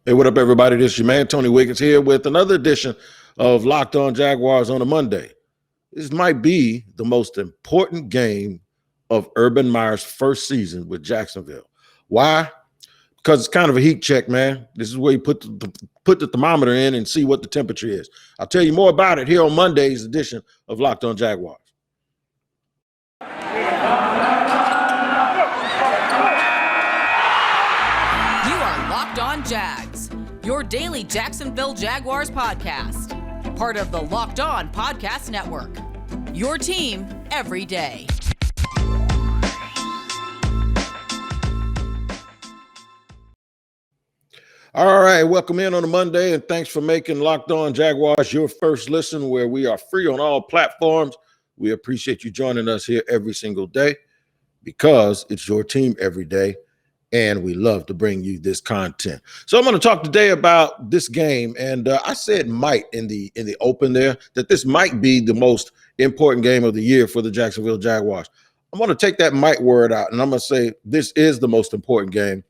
Hey, what up, everybody? This is your man, Tony Wiggins, here with another edition of Locked On Jaguars on a Monday. This might be the most important game of Urban Meyer's first season with Jacksonville. Why? Because it's kind of a heat check, man. This is where you put the thermometer in and see what the temperature is. I'll tell you more about it here on Monday's edition of Locked On Jaguars. You are Locked On Jags, your daily Jacksonville Jaguars podcast. Part of the Locked On Podcast Network. Your team every day. All right, welcome in on a Monday, and thanks for making Locked On Jaguars your first listen, where we are free on all platforms. We appreciate you joining us here every single day because it's your team every day, and we love to bring you this content. So I'm going to talk today about this game, and I said might in the open there that this might be the most important game of the year for the Jacksonville Jaguars. I'm going to take that might word out, and I'm going to say this is the most important game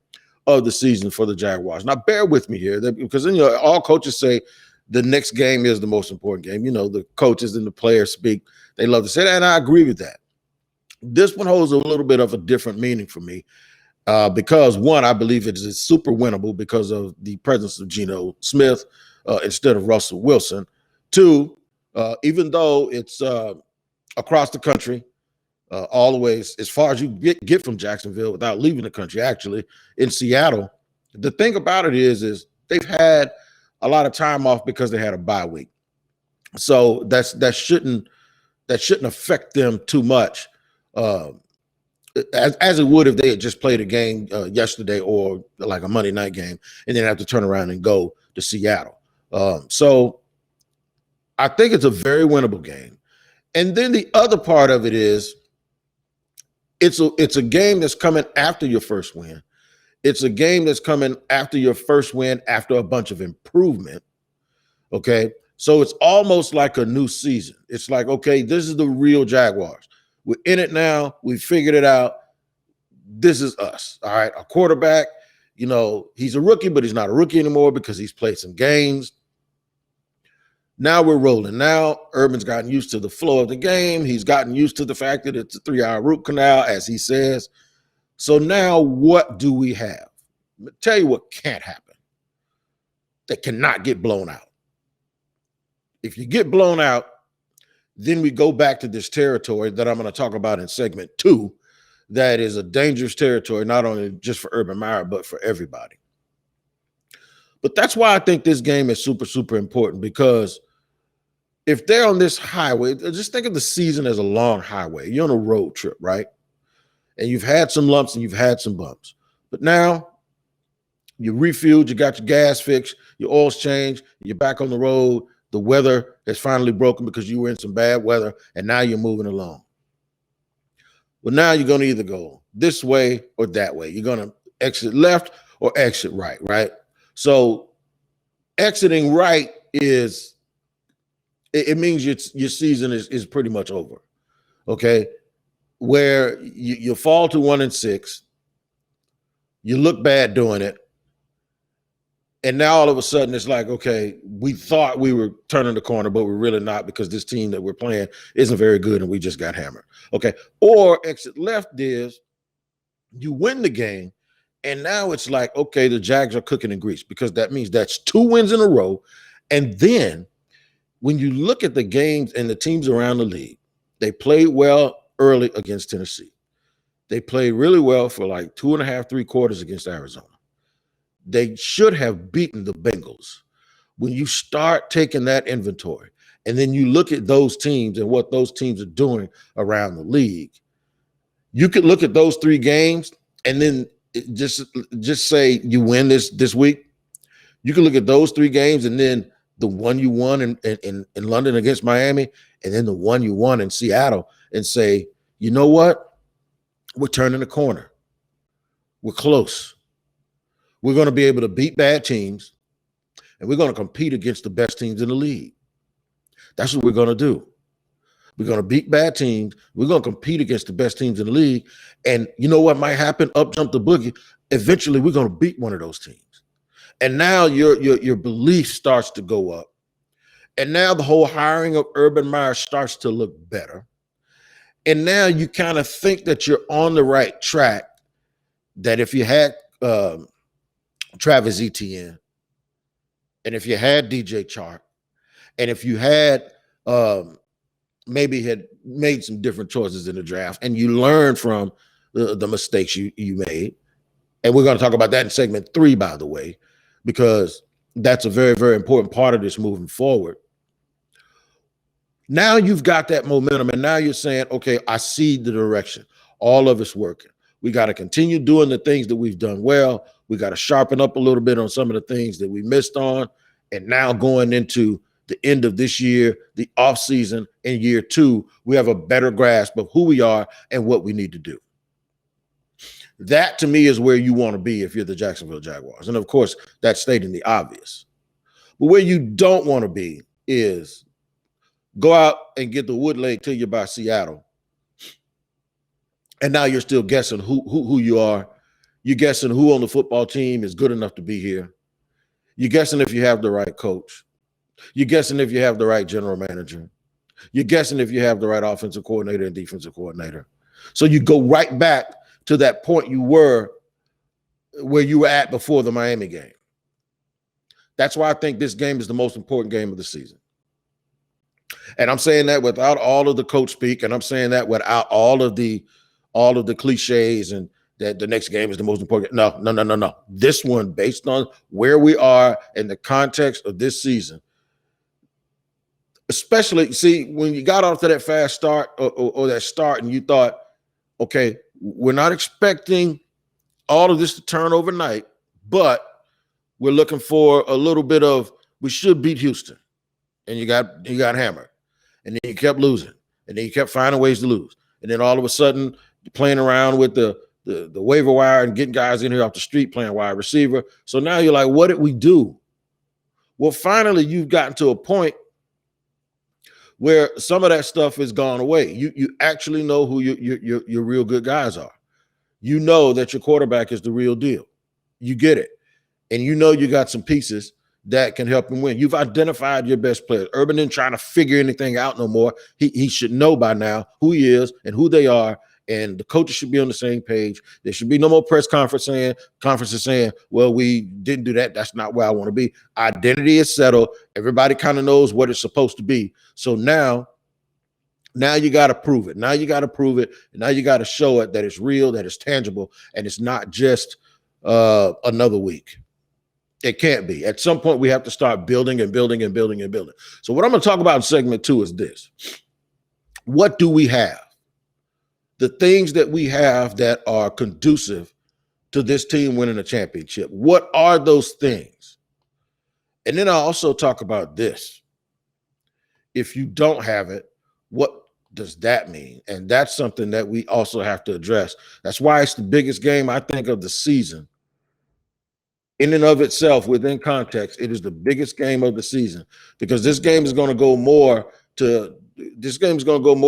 of the season for the Jaguars. Now, bear with me here, because all coaches say the next game is the most important game. The coaches and the players speak. They love to say that, and I agree with that. This one holds a little bit of a different meaning for me because, one, I believe it is super winnable because of the presence of Geno Smith instead of Russell Wilson. Two, even though it's across the country, all the way as far as you get from Jacksonville without leaving the country, actually, in Seattle. The thing about it is they've had a lot of time off because they had a bye week. So that shouldn't affect them too much as it would if they had just played a game yesterday or like a Monday night game and then have to turn around and go to Seattle. So I think it's a very winnable game. And then the other part of it is, it's a game that's coming after your first win. It's a game that's coming after your first win after a bunch of improvement. Okay. So it's almost like a new season. It's like, okay, this is the real Jaguars. We're in it now. We figured it out. This is us. All right. Our quarterback, he's a rookie, but he's not a rookie anymore because he's played some games. Now we're rolling. Now Urban's gotten used to the flow of the game. He's gotten used to the fact that it's a 3-hour root canal, as he says. So now what do we have? I'll tell you what can't happen. They cannot get blown out. If you get blown out, then we go back to this territory that I'm going to talk about in segment 2. That is a dangerous territory, not only just for Urban Meyer, but for everybody. But that's why I think this game is super, super important, because if they're on this highway, just think of the season as a long highway. You're on a road trip, right? And you've had some lumps and you've had some bumps. But now you refueled, you got your gas fixed, your oil's changed, you're back on the road. The weather has finally broken because you were in some bad weather, and now you're moving along. Well, now you're going to either go this way or that way. You're going to exit left or exit right, right? So exiting right it means your season is pretty much over, okay? Where you fall to 1-6, you look bad doing it, and now all of a sudden it's like, okay, we thought we were turning the corner, but we're really not, because this team that we're playing isn't very good and we just got hammered, okay? Or exit left is you win the game, and now it's like, okay, the Jags are cooking in grease, because that means that's 2 wins in a row. And then when you look at the games and the teams around the league, they played well early against Tennessee. They played really well for like 2.5, 3 quarters against Arizona. They should have beaten the Bengals. When you start taking that inventory and then you look at those teams and what those teams are doing around the league, you could look at those 3 games and then just say you win this week. You can look at those 3 games and then the one you won in London against Miami, and then the one you won in Seattle, and say, you know what? We're turning the corner. We're close. We're going to be able to beat bad teams, and we're going to compete against the best teams in the league. That's what we're going to do. We're going to beat bad teams. We're going to compete against the best teams in the league. And you know what might happen? Up jump the boogie. Eventually, we're going to beat one of those teams. And now your belief starts to go up. And now the whole hiring of Urban Meyer starts to look better. And now you kind of think that you're on the right track, that if you had Travis Etienne, and if you had DJ Chark, and if you had maybe had made some different choices in the draft, and you learned from the mistakes you made, and we're going to talk about that in segment 3, by the way, because that's a very, very important part of this moving forward. Now you've got that momentum, and now you're saying, okay, I see the direction. All of it's working. We got to continue doing the things that we've done well. We got to sharpen up a little bit on some of the things that we missed on. And now going into the end of this year, the offseason in year 2, we have a better grasp of who we are and what we need to do. That, to me, is where you want to be if you're the Jacksonville Jaguars. And, of course, that's stating the obvious. But where you don't want to be is go out and get the wood laid to you by Seattle, and now you're still guessing who you are. You're guessing who on the football team is good enough to be here. You're guessing if you have the right coach. You're guessing if you have the right general manager. You're guessing if you have the right offensive coordinator and defensive coordinator. So you go right back to that point you were where you were at before the Miami game. That's why I think this game is the most important game of the season. And I'm saying that without all of the coach speak, and I'm saying that without all of the cliches and that the next game is the most important. No. This one, based on where we are in the context of this season, especially, see, when you got off to that fast start or that start and you thought, okay, we're not expecting all of this to turn overnight, but we're looking for a little bit of, we should beat Houston. And you got hammered, and then you kept losing, and then you kept finding ways to lose, and then all of a sudden you're playing around with the waiver wire and getting guys in here off the street playing wide receiver. So now you're like, what did we do? Well, finally you've gotten to a point where some of that stuff has gone away. You actually know who your real good guys are. You know that your quarterback is the real deal. You get it, and you know you got some pieces that can help him win. You've identified your best players. Urban isn't trying to figure anything out no more. He should know by now who he is and who they are, and the coaches should be on the same page. There should be no more press conferences saying, well, we didn't do that. That's not where I want to be. Identity is settled. Everybody kind of knows what it's supposed to be. So now you got to prove it. Now you got to prove it. And now you got to show it that it's real, that it's tangible, and it's not just another week. It can't be. At some point, we have to start building and building and building and building. So what I'm going to talk about in segment 2 is this. What do we have? The things that we have that are conducive to this team winning a championship. What are those things? And then I'll also talk about this. If you don't have it, what does that mean? And that's something that we also have to address. That's why it's the biggest game, I think, of the season. In and of itself, within context, it is the biggest game of the season, because this game is going to go more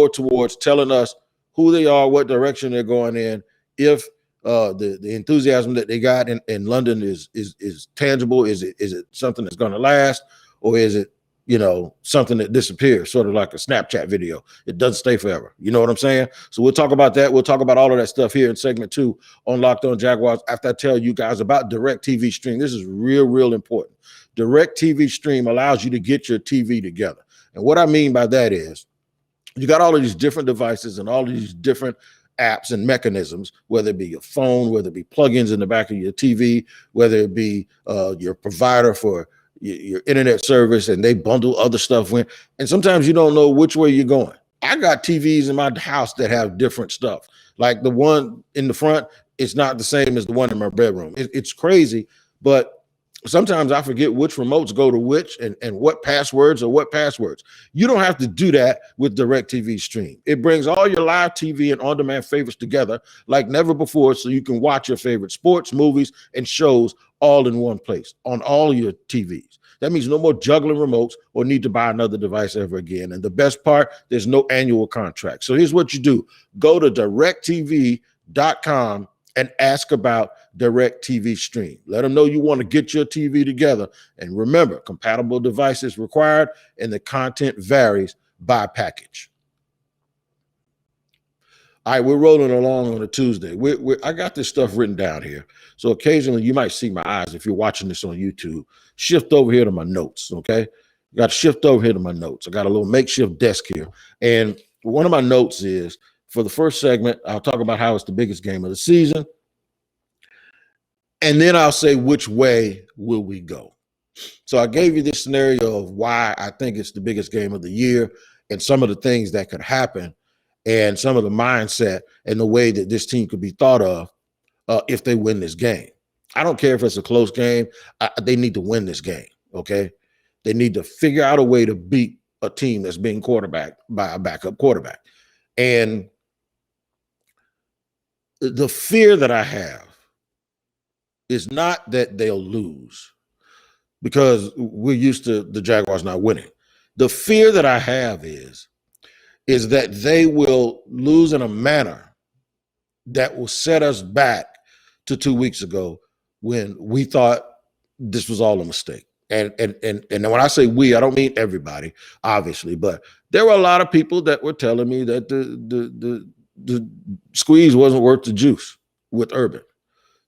towards telling us who they are, what direction they're going in. If the enthusiasm that they got in London is tangible, is it something that's going to last, or is it something that disappears, sort of like a Snapchat video? It doesn't stay forever. You know what I'm saying? So we'll talk about that. We'll talk about all of that stuff here in segment 2 on Locked On Jaguars after I tell you guys about DirecTV Stream. This is real important. DirecTV Stream allows you to get your TV together. And what I mean by that is you got all of these different devices and all of these different apps and mechanisms, whether it be your phone, whether it be plugins in the back of your TV, whether it be your provider for your internet service, and they bundle other stuff in. And sometimes you don't know which way you're going. I got TVs in my house that have different stuff. Like the one in the front, it's not the same as the one in my bedroom. It's crazy, but sometimes I forget which remotes go to which and what passwords are what passwords. You don't have to do that with DirecTV Stream. It brings all your live TV and on-demand favorites together like never before, so you can watch your favorite sports, movies, and shows all in one place on all your TVs. That means no more juggling remotes or need to buy another device ever again. And the best part, there's no annual contract. So here's what you do. Go to directtv.com and ask about direct TV stream. Let them know you want to get your TV together. And remember, compatible devices required, and the content varies by package. All right, we're rolling along on a Tuesday. I got this stuff written down here. So occasionally you might see my eyes if you're watching this on YouTube. Shift over here to my notes, okay? Got to shift over here to my notes. I got a little makeshift desk here. And one of my notes is, for the first segment, I'll talk about how it's the biggest game of the season. And then I'll say, which way will we go? So I gave you this scenario of why I think it's the biggest game of the year and some of the things that could happen and some of the mindset and the way that this team could be thought of if they win this game. I don't care if it's a close game. They need to win this game, okay? They need to figure out a way to beat a team that's being quarterbacked by a backup quarterback. And the fear that I have is not that they'll lose, because we're used to the Jaguars not winning. The fear that I have is that they will lose in a manner that will set us back to 2 weeks ago when we thought this was all a mistake. And when I say we, I don't mean everybody, obviously, but there were a lot of people that were telling me that the squeeze wasn't worth the juice with Urban.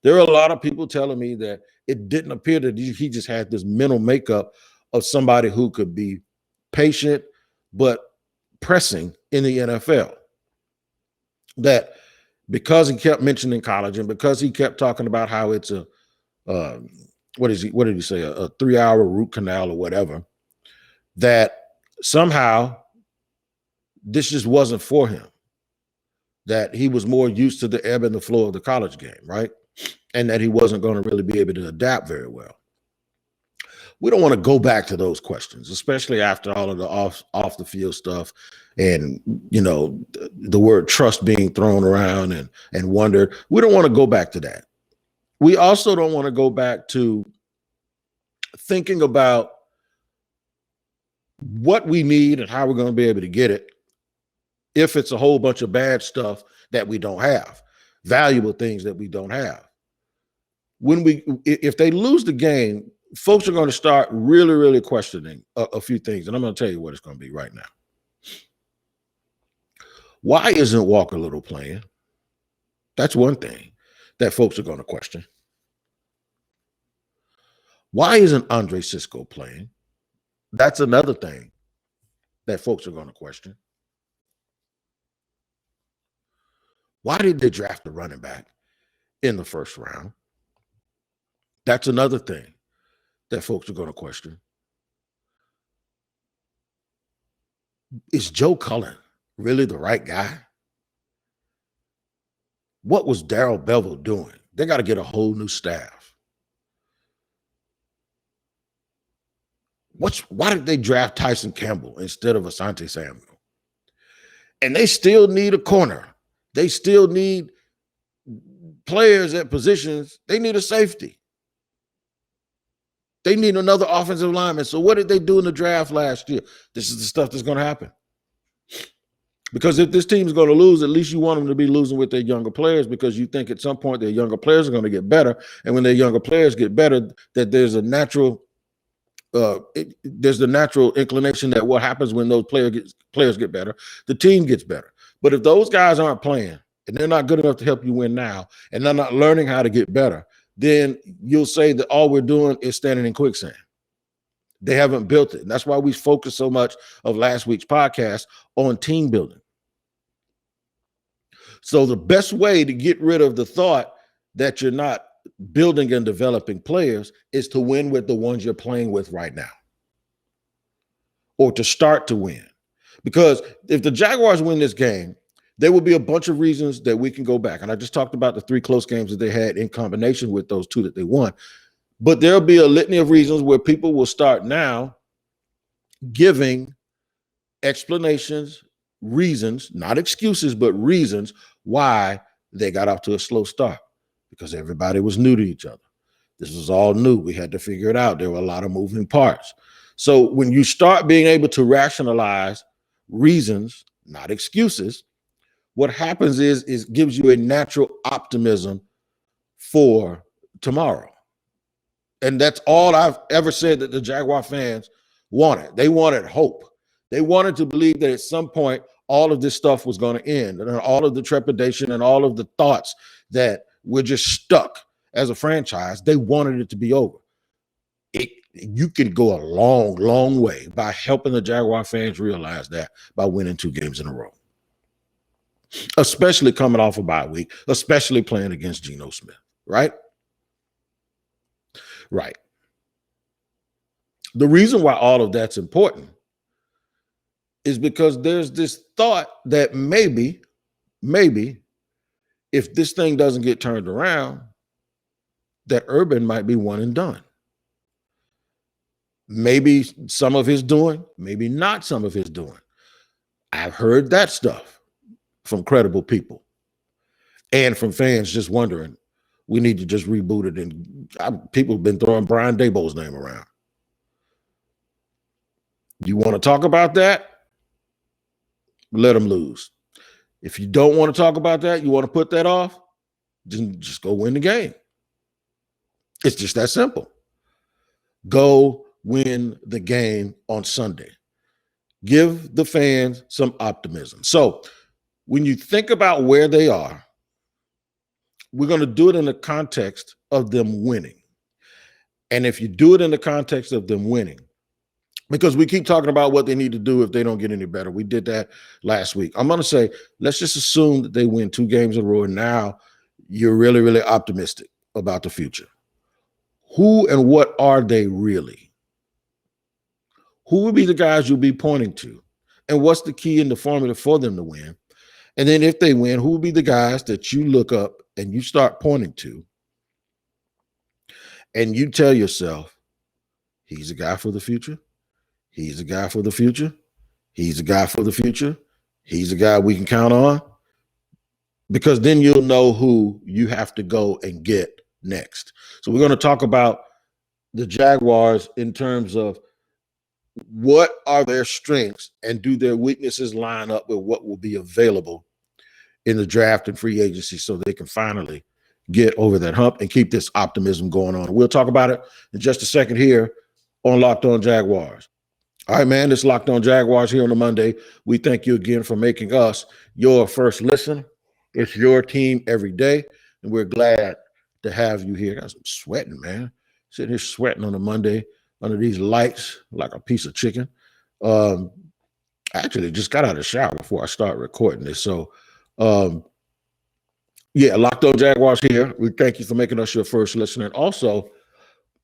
There are a lot of people telling me that it didn't appear that he just had this mental makeup of somebody who could be patient but pressing in the NFL. That because he kept mentioning college and because he kept talking about how it's a what did he say, a 3-hour root canal or whatever, that somehow this just wasn't for him, that he was more used to the ebb and the flow of the college game, right? And that he wasn't going to really be able to adapt very well. We don't want to go back to those questions, especially after all of the off the field stuff and, you know, the word trust being thrown around and wonder. We don't want to go back to that. We also don't want to go back to thinking about what we need and how we're going to be able to get it if it's a whole bunch of bad stuff that we don't have, valuable things that we don't have. If they lose the game, folks are going to start really, really questioning a few things. And I'm going to tell you what it's going to be right now. Why isn't Walker Little playing? That's one thing that folks are going to question. Why isn't Andre Cisco playing? That's another thing that folks are going to question. Why did they draft a running back in the first round? That's another thing that folks are going to question. Is Joe Cullen really the right guy? What was Darrell Bevell doing? They got to get a whole new staff. Why did they draft Tyson Campbell instead of Asante Samuel? And they still need a corner. They still need players at positions. They need a safety. They need another offensive lineman. So what did they do in the draft last year? This is the stuff that's going to happen. Because if this team is going to lose, at least you want them to be losing with their younger players, because you think at some point their younger players are going to get better. And when their younger players get better, that there's a natural there's the natural inclination that what happens when those players get better, the team gets better. But if those guys aren't playing and they're not good enough to help you win now, and they're not learning how to get better, then you'll say that all we're doing is standing in quicksand. They haven't built it. And that's why we focused so much of last week's podcast on team building. So the best way to get rid of the thought that you're not building and developing players is to win with the ones you're playing with right now, or to start to win. Because if the Jaguars win this game, there will be a bunch of reasons that we can go back. And I just talked about the 3 close games that they had in combination with those 2 that they won. But there'll be a litany of reasons where people will start now giving explanations, reasons, not excuses, but reasons why they got off to a slow start. Because everybody was new to each other. This was all new. We had to figure it out. There were a lot of moving parts. So when you start being able to rationalize reasons, not excuses, what happens is it gives you a natural optimism for tomorrow. And that's all I've ever said that the Jaguar fans wanted. They wanted hope. They wanted to believe that at some point all of this stuff was going to end, and all of the trepidation and all of the thoughts that we're just stuck as a franchise. They wanted it to be over. You can go a long, long way by helping the Jaguar fans realize that by winning 2 games in a row, especially coming off a bye week, especially playing against Geno Smith, right? Right. The reason why all of that's important is because there's this thought that maybe, if this thing doesn't get turned around, that Urban might be one and done. Maybe some of his doing, maybe not some of his doing. I've heard that stuff from credible people and from fans just wondering, we need to just reboot it. And people have been throwing Brian Daboll's name around. You want to talk about that? Let them lose. If you don't want to talk about that, you want to put that off, then just go win the game. It's just that simple. Go win the game on Sunday. Give the fans some optimism. So when you think about where they are, we're going to do it in the context of them winning. And if you do it in the context of them winning, because we keep talking about what they need to do if they don't get any better. We did that last week. I'm going to say, let's just assume that they win 2 games in a row. And now you're really, really optimistic about the future. Who and what are they really? Who will be the guys you'll be pointing to? And what's the key in the formula for them to win? And then if they win, who will be the guys that you look up and you start pointing to? And you tell yourself, he's a guy for the future. He's a guy for the future. He's a guy for the future. He's a guy we can count on. Because then you'll know who you have to go and get next. So we're going to talk about the Jaguars in terms of what are their strengths and do their weaknesses line up with what will be available in the draft and free agency so they can finally get over that hump and keep this optimism going on. We'll talk about it in just a second here on Locked On Jaguars. All right, man, this is Locked On Jaguars here on a Monday. We thank you again for making us your first listen. It's your team every day, and we're glad to have you here. I'm sweating, man. Sitting here sweating on a Monday under these lights like a piece of chicken. I actually just got out of the shower before I start recording this. So, yeah, Locked On Jaguars here. We thank you for making us your first listener. And also,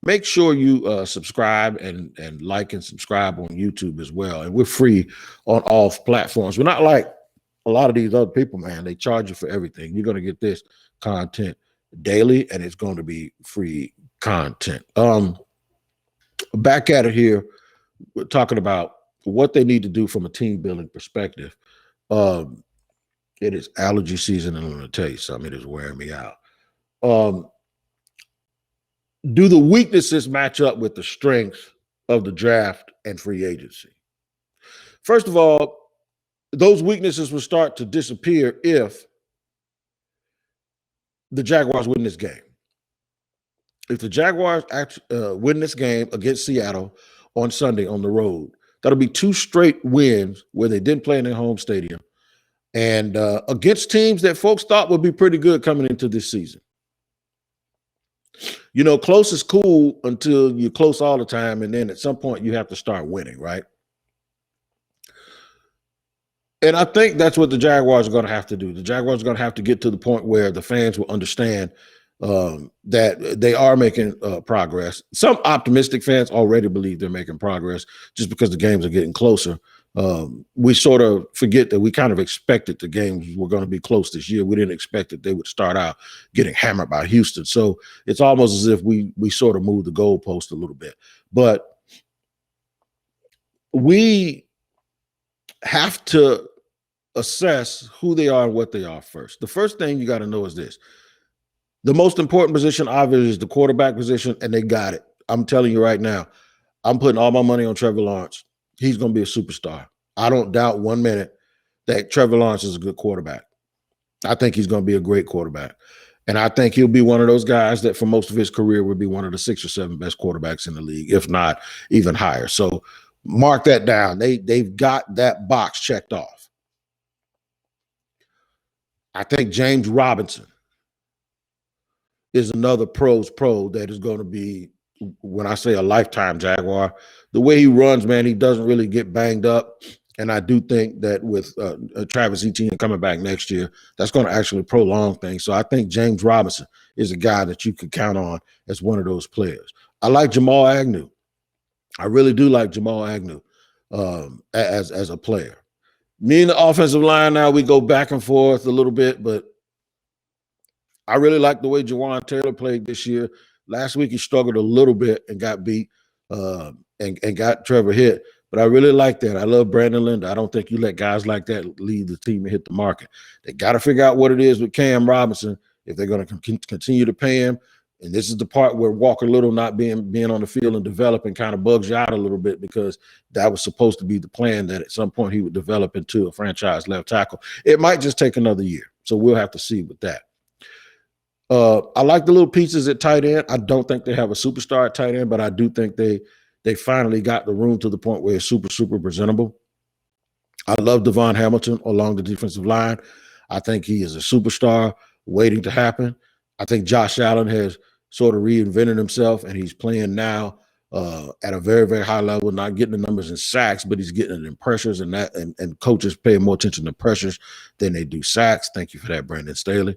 make sure you subscribe and like and subscribe on YouTube as well. And we're free on all platforms. We're not like a lot of these other people, man. They charge you for everything. You're going to get this content daily, and it's going to be free content. Back at it here, we're talking about what they need to do from a team building perspective. It is allergy season, and I'm going to tell you something. It is wearing me out. Do the weaknesses match up with the strengths of the draft and free agency? First of all, those weaknesses will start to disappear if the Jaguars win this game. If the Jaguars win this game against Seattle on Sunday on the road, that'll be 2 straight wins where they didn't play in their home stadium and against teams that folks thought would be pretty good coming into this season. You know, close is cool until you're close all the time, and then at some point you have to start winning, right? And I think that's what the Jaguars are going to have to do. The Jaguars are going to have to get to the point where the fans will understand that they are making progress. Some optimistic fans already believe they're making progress just because the games are getting closer. We sort of forget that we kind of expected the games were going to be close this year. We didn't expect that they would start out getting hammered by Houston. So it's almost as if we sort of moved the goalpost a little bit. But we have to assess who they are and what they are first. The first thing you got to know is this. The most important position, obviously, is the quarterback position, and they got it. I'm telling you right now, I'm putting all my money on Trevor Lawrence. He's going to be a superstar. I don't doubt 1 minute that Trevor Lawrence is a good quarterback. I think he's going to be a great quarterback. And I think he'll be one of those guys that for most of his career would be one of the 6 or 7 best quarterbacks in the league, if not even higher. So mark that down. They've got that box checked off. I think James Robinson is another pro that is going to be, when I say a lifetime Jaguar, the way he runs, man, he doesn't really get banged up. And I do think that with Travis Etienne coming back next year, that's going to actually prolong things. So I think James Robinson is a guy that you could count on as one of those players. I like Jamal Agnew. I really do like Jamal Agnew as a player. Me and the offensive line now, we go back and forth a little bit, but I really like the way Jawan Taylor played this year. Last week he struggled a little bit and got beat and got Trevor hit. But I really like that. I love Brandon Linder. I don't think you let guys like that lead the team and hit the market. They got to figure out what it is with Cam Robinson if they're going to continue to pay him. And this is the part where Walker Little not being on the field and developing kind of bugs you out a little bit, because that was supposed to be the plan, that at some point he would develop into a franchise left tackle. It might just take another year. So we'll have to see with that. I like the little pieces at tight end. I don't think they have a superstar at tight end, but I do think they finally got the room to the point where it's super, super presentable. I love Devon Hamilton along the defensive line. I think he is a superstar waiting to happen. I think Josh Allen has sort of reinvented himself, and he's playing now at a very, very high level, not getting the numbers in sacks, but he's getting it in pressures, and coaches pay more attention to pressures than they do sacks. Thank you for that, Brandon Staley.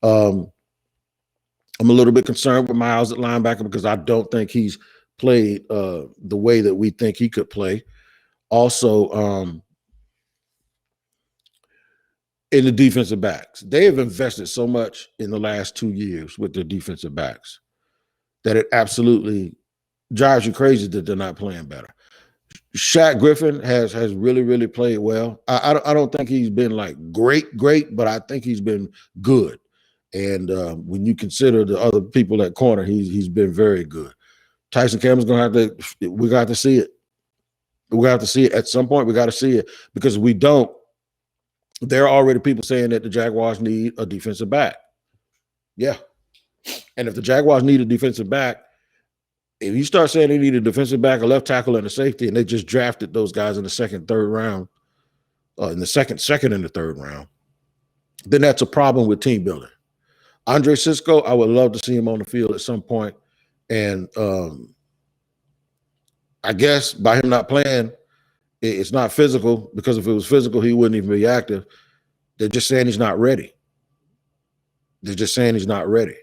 I'm a little bit concerned with Miles at linebacker because I don't think he's played the way that we think he could play. Also, in the defensive backs, they have invested so much in the last 2 years with their defensive backs that it absolutely drives you crazy that they're not playing better. Shaq Griffin has really, really played well. I don't think he's been like great, but I think he's been good. And when you consider the other people at corner, he's been very good. Tyson Campbell's we got to see it. We got to see it at some point. We got to see it, because if we don't, there are already people saying that the Jaguars need a defensive back. Yeah. And if the Jaguars need a defensive back, if you start saying they need a defensive back, a left tackle, and a safety, and they just drafted those guys in the second, third round, in the second and the third round, then that's a problem with team building. Andre Sisco, I would love to see him on the field at some point. And I guess by him not playing, it's not physical, because if it was physical, he wouldn't even be active. They're just saying he's not ready. They're just saying he's not ready.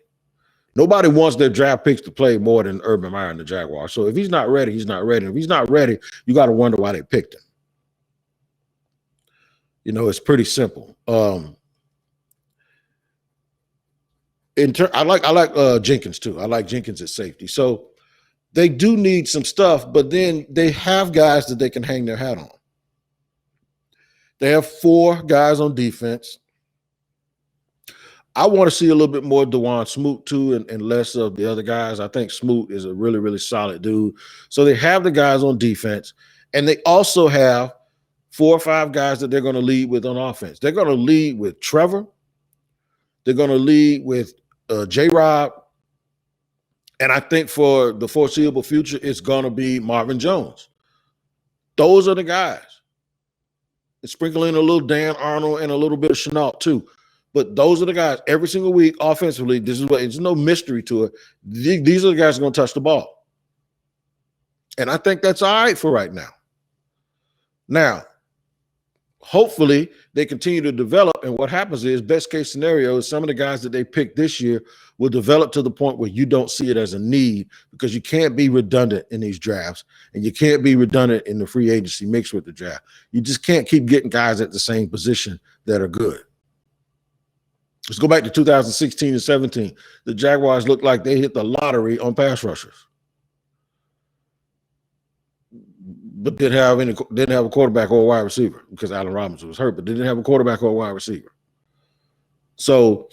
Nobody wants their draft picks to play more than Urban Meyer and the Jaguars. So if he's not ready, he's not ready. If he's not ready, you got to wonder why they picked him. You know, it's pretty simple. I like Jenkins too. I like Jenkins at safety. So they do need some stuff, but then they have guys that they can hang their hat on. They have 4 guys on defense. I want to see a little bit more DeJuan Smoot too, and less of the other guys. I think Smoot is a really, really solid dude. So they have the guys on defense, and they also have 4 or 5 guys that they're going to lead with on offense. They're going to lead with Trevor. They're going to lead with J-Rob. And I think for the foreseeable future, it's going to be Marvin Jones. Those are the guys. And sprinkle in a little Dan Arnold and a little bit of Chenault too. But those are the guys every single week offensively. This is what, there's no mystery to it. These are the guys who are going to touch the ball. And I think that's all right for right now. Now, hopefully they continue to develop. And what happens is, best case scenario is some of the guys that they picked this year will develop to the point where you don't see it as a need, because you can't be redundant in these drafts, and you can't be redundant in the free agency mixed with the draft. You just can't keep getting guys at the same position that are good. Let's go back to 2016 and 17. The Jaguars looked like they hit the lottery on pass rushers, but didn't have a quarterback or a wide receiver, because Allen Robinson was hurt, but they didn't have a quarterback or a wide receiver. So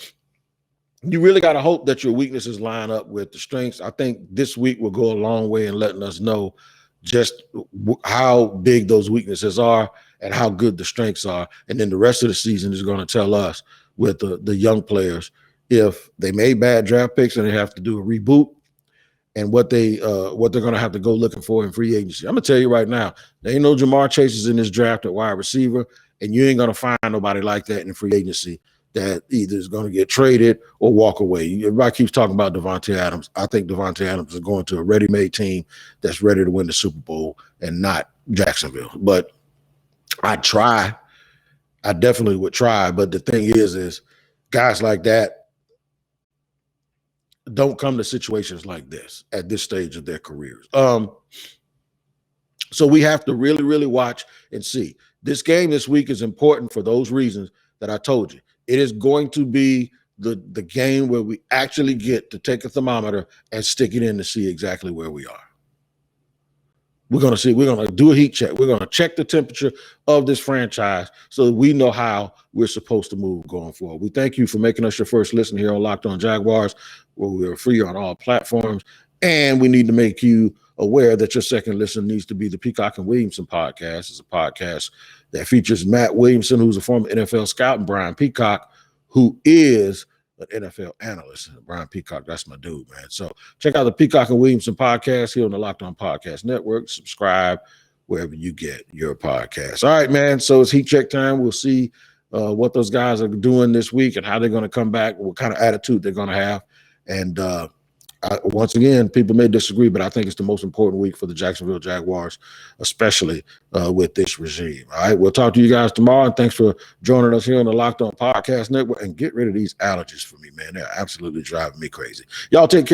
you really got to hope that your weaknesses line up with the strengths. I think this week will go a long way in letting us know just how big those weaknesses are and how good the strengths are. And then the rest of the season is going to tell us with the young players if they made bad draft picks and they have to do a reboot, and what they're going to have to go looking for in free agency. I'm going to tell you right now, there ain't no Jamar Chases in this draft at wide receiver, and you ain't going to find nobody like that in free agency that either is going to get traded or walk away. Everybody keeps talking about Devontae Adams. I think Devontae Adams is going to a ready-made team that's ready to win the Super Bowl and not Jacksonville. But I'd try. I definitely would try. But the thing is guys like that don't come to situations like this at this stage of their careers. So we have to really, really watch and see. This game this week is important for those reasons that I told you. It is going to be the game where we actually get to take a thermometer and stick it in to see exactly where we are. We're going to do a heat check. We're going to check the temperature of this franchise so that we know how we're supposed to move going forward. We thank you for making us your first listen here on Locked On Jaguars, where we are free on all platforms. And we need to make you aware that your second listen needs to be the Peacock and Williamson podcast. It's a podcast that features Matt Williamson, who's a former NFL scout, and Brian Peacock, who is an NFL analyst. Brian Peacock, that's my dude, man. So check out the Peacock and Williamson podcast here on the Locked On Podcast Network. Subscribe wherever you get your podcast. All right, man. So it's heat check time. We'll see what those guys are doing this week and how they're going to come back, what kind of attitude they're going to have. And once again, people may disagree, but I think it's the most important week for the Jacksonville Jaguars, especially with this regime. All right, we'll talk to you guys tomorrow. And thanks for joining us here on the Locked On Podcast Network. And get rid of these allergies for me, man. They're absolutely driving me crazy. Y'all take care.